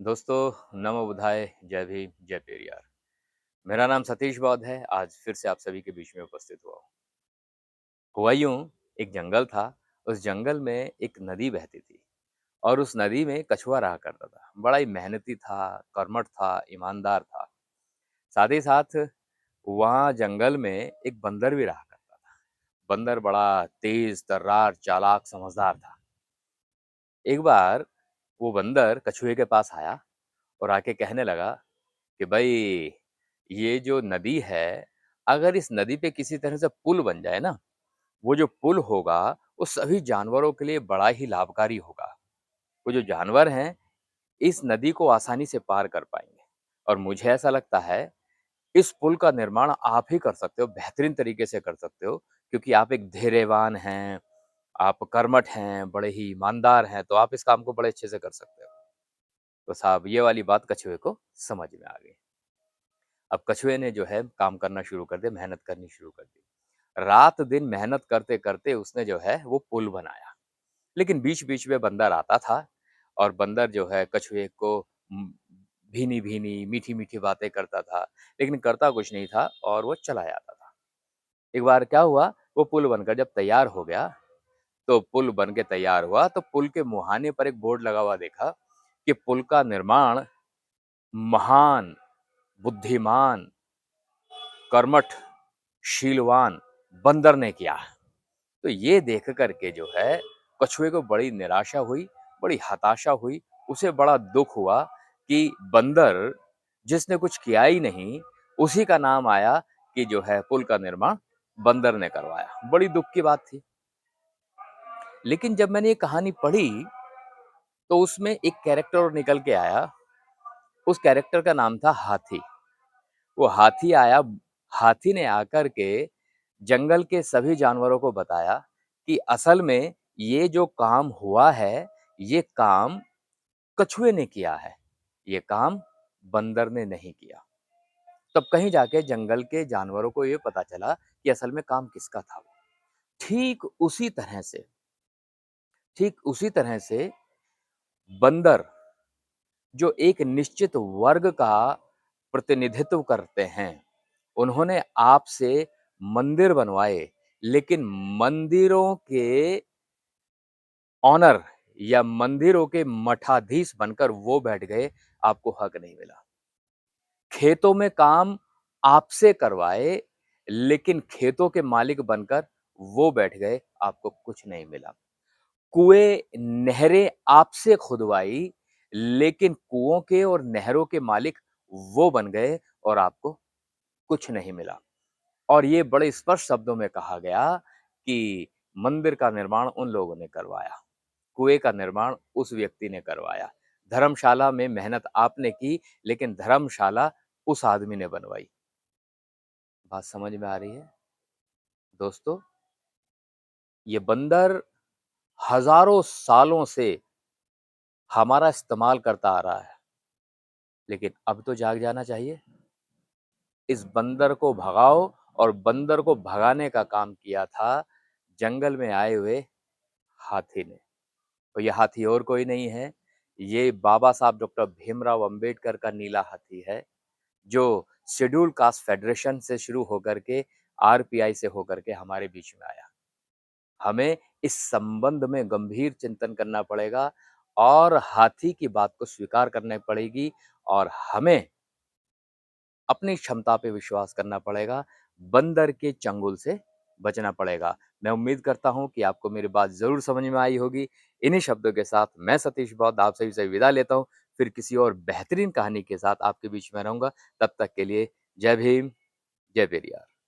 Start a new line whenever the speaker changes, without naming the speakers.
दोस्तों, नमो बुधाय, जय भीम, जय पेरियार। मेरा नाम सतीश बौद्ध है। आज फिर से आप सभी के बीच में उपस्थित हुआ हूँ। हुआ यूँ, एक जंगल था। उस जंगल में एक नदी बहती थी और उस नदी में कछुआ रहा करता था। बड़ा ही मेहनती था, कर्मठ था, ईमानदार था। साथ ही साथ वहाँ जंगल में एक बंदर भी रहा करता था। बंदर बड़ा तेज, तर्रार, चालाक, समझदार था। एक बार वो बंदर कछुए के पास आया और आके कहने लगा कि भाई ये जो नदी है, अगर इस नदी पे किसी तरह से पुल बन जाए ना, वो जो पुल होगा, वो सभी जानवरों के लिए बड़ा ही लाभकारी होगा। वो जो जानवर हैं, इस नदी को आसानी से पार कर पाएँगे और मुझे ऐसा लगता है, इस पुल का निर्माण आप ही कर सकते हो, बेहतरीन तरीके से कर सकते हो क्योंकि आप एक धैर्यवान हैं, आप कर्मठ हैं, बड़े ही ईमानदार हैं, तो आप इस काम को बड़े अच्छे से कर सकते हो। तो साहब ये वाली बात कछुए को समझ में आ गई। अब कछुए ने जो है काम करना शुरू कर दिया, मेहनत करनी शुरू कर दी। रात-दिन मेहनत करते-करते उसने जो है वो पुल बनाया। लेकिन बीच-बीच में बंदर आता था और बंदर जो है कछुए को भीनी-भीनी, मीठी-मीठी बातें करता था, लेकिन करता कुछ नहीं था और वो चला जाता था। एक बार क्या हुआ, वो पुल बनकर जब तैयार हो गया, तो पुल बन के तैयार हुआ, तो पुल के मुहाने पर एक बोर्ड लगा हुआ देखा कि पुल का निर्माण महान, बुद्धिमान, कर्मठ, शीलवान बंदर ने किया। तो ये देख कर के जो है कछुए को बड़ी निराशा हुई, बड़ी हताशा हुई, उसे बड़ा दुःख हुआ कि बंदर जिसने कुछ किया ही नहीं, उसी का नाम आया कि जो है पुल का निर्माण बंदर ने करवाया। बड़ी दुःख की बात थी। लेकिन जब मैंने ये कहानी पढ़ी, तो उसमें एक कैरेक्टर और निकल के आया। उस कैरेक्टर का नाम था हाथी। वो हाथी आया, हाथी ने आकर के जंगल के सभी जानवरों को बताया कि असल में ये जो काम हुआ है, ये काम कछुए ने किया है। ये काम बंदर ने नहीं किया। तब कहीं जाके जंगल के जानवरों को ये पता चला कि असल में काम किसका था। ठीक उसी तरह से ठीक उसी तरह से बंदर जो एक निश्चित वर्ग का प्रतिनिधित्व करते हैं, उन्होंने आपसे मंदिर बनवाए, लेकिन मंदिरों के ऑनर या मंदिरों के मठाधीश बनकर वो बैठ गए, आपको हक नहीं मिला। खेतों में काम आपसे करवाए, लेकिन खेतों के मालिक बनकर वो बैठ गए, आपको कुछ नहीं मिला। कुएँ, नहरें आपसे खुदवाई, लेकिन कुओं के और नहरों के मालिक वो बन गए और आपको कुछ नहीं मिला। और ये बड़े स्पष्ट शब्दों में कहा गया कि मंदिर का निर्माण उन लोगों ने करवाया, कुएँ का निर्माण उस व्यक्ति ने करवाया, धर्मशाला में मेहनत आपने की, लेकिन धर्मशाला उस आदमी ने बनवाई। बात समझ में आ रही है? दोस्तों, ये बंदर हज़ारों सालों से हमारा इस्तेमाल करता आ रहा है, लेकिन अब तो जाग जाना चाहिए। इस बंदर को भगाओ और बंदर को भगाने का काम किया था जंगल में आए हुए हाथी ने। और ये हाथी और कोई नहीं है, ये बाबा साहब डॉक्टर भीमराव अंबेडकर का नीला हाथी है, जो शेड्यूल कास्ट फेडरेशन से शुरू होकर के आरपीआई से होकर के हमारे बीच में आया। हमें इस संबंध में गंभीर चिंतन करना पड़ेगा और हाथी की बात को स्वीकार करनी पड़ेगी और हमें अपनी क्षमता पे विश्वास करना पड़ेगा, बंदर के चंगुल से बचना पड़ेगा। मैं उम्मीद करता हूँ कि आपको मेरी बात ज़रूर समझ में आई होगी। इन्हीं शब्दों के साथ मैं सतीश बौद्ध आप सभी से विदा लेता हूँ। फिर किसी और बेहतरीन कहानी के साथ आपके बीच में रहूँगा। तब तक के लिए जय भीम, जय पेरियार।